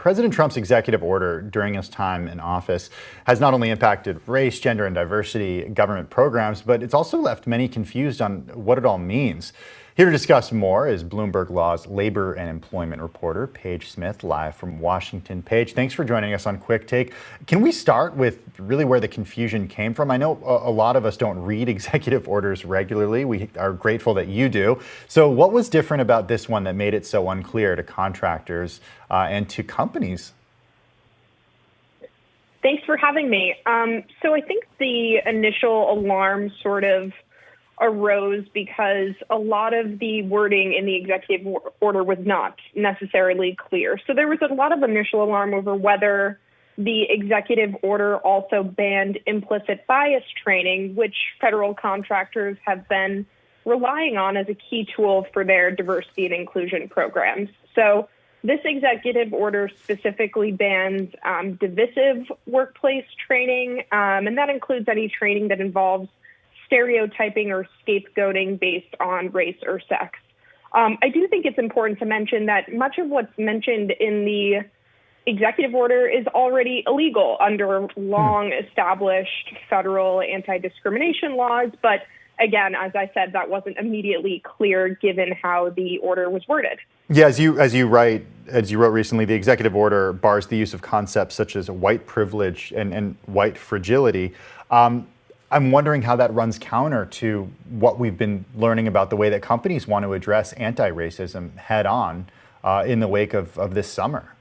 President Trump's executive order during his time in office has not only impacted race, gender, and diversity government programs, but it's also left many confused on what it all means. Here to discuss more is Bloomberg Law's labor and employment reporter, Paige Smith, live from Washington. Paige, thanks for joining us on Quick Take. Can we start with really where the confusion came from? I know a lot of us don't read executive orders regularly. We are grateful that you do. So what was different about this one that made it so unclear to contractors and to companies? Thanks for having me. So I think the initial alarm sort of arose because a lot of the wording in the executive order was not necessarily clear. So there was a lot of initial alarm over whether the executive order also banned implicit bias training, which federal contractors have been relying on as a key tool for their diversity and inclusion programs. So this executive order specifically bans divisive workplace training, and that includes any training that involves stereotyping or scapegoating based on race or sex. I do think it's important to mention that much of what's mentioned in the executive order is already illegal under long established federal anti-discrimination laws. But again, as I said, that wasn't immediately clear given how the order was worded. Yeah, as you wrote recently, the executive order bars the use of concepts such as white privilege and white fragility. I'm wondering how that runs counter to what we've been learning about the way that companies want to address anti-racism head on in the wake of this summer.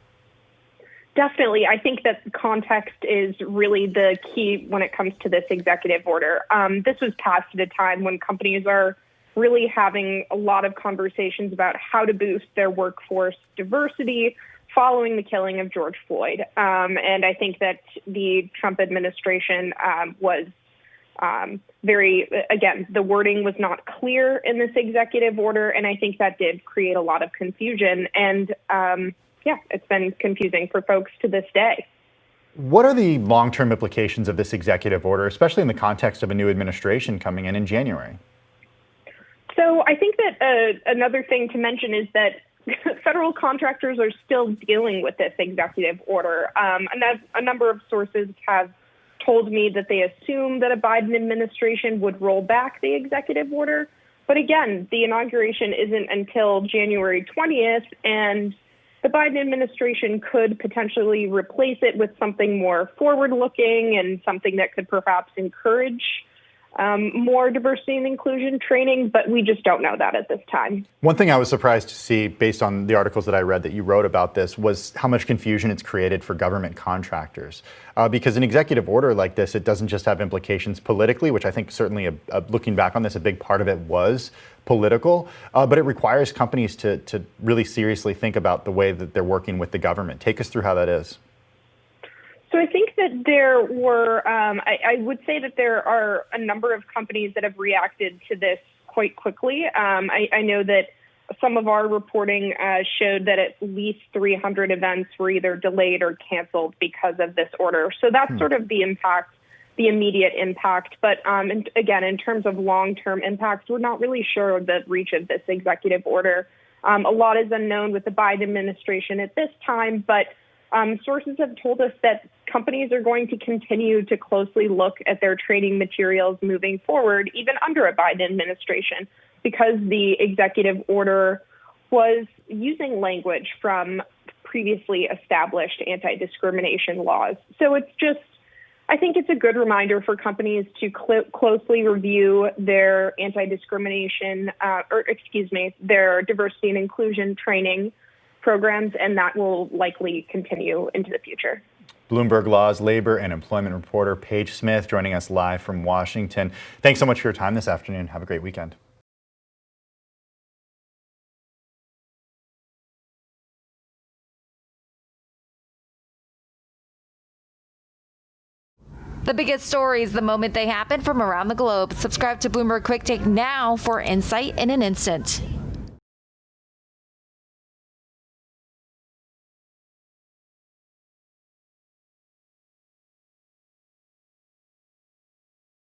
Definitely. I think that context is really the key when it comes to this executive order. This was passed at a time when companies are really having a lot of conversations about how to boost their workforce diversity following the killing of George Floyd. And I think that the Trump administration was the wording was not clear in this executive order, and I think that did create a lot of confusion. And it's been confusing for folks to this day. What are the long-term implications of this executive order, especially in the context of a new administration coming in January? So I think that another thing to mention is that federal contractors are still dealing with this executive order. And a number of sources have told me that they assume that a Biden administration would roll back the executive order. But again, the inauguration isn't until January 20th, and the Biden administration could potentially replace it with something more forward-looking and something that could perhaps encourage more diversity and inclusion training, but we just don't know that at this time. One thing I was surprised to see, based on the articles that I read that you wrote about this, was how much confusion it's created for government contractors. Because an executive order like this, it doesn't just have implications politically, which I think certainly, looking back on this, a big part of it was political, but it requires companies to really seriously think about the way that they're working with the government. Take us through how that is. So I think that there were, I would say that there are a number of companies that have reacted to this quite quickly. I know that some of our reporting showed that at least 300 events were either delayed or canceled because of this order. So that's sort of the impact, the immediate impact. But again, in terms of long-term impacts, we're not really sure of the reach of this executive order. A lot is unknown with the Biden administration at this time, but sources have told us that companies are going to continue to closely look at their training materials moving forward, even under a Biden administration, because the executive order was using language from previously established anti-discrimination laws. So I think it's a good reminder for companies to closely review their their diversity and inclusion training programs, and that will likely continue into the future. Bloomberg Law's labor and employment reporter, Paige Smith, joining us live from Washington. Thanks so much for your time this afternoon. Have a great weekend. The biggest stories the moment they happen from around the globe. Subscribe to Bloomberg Quick Take now for insight in an instant.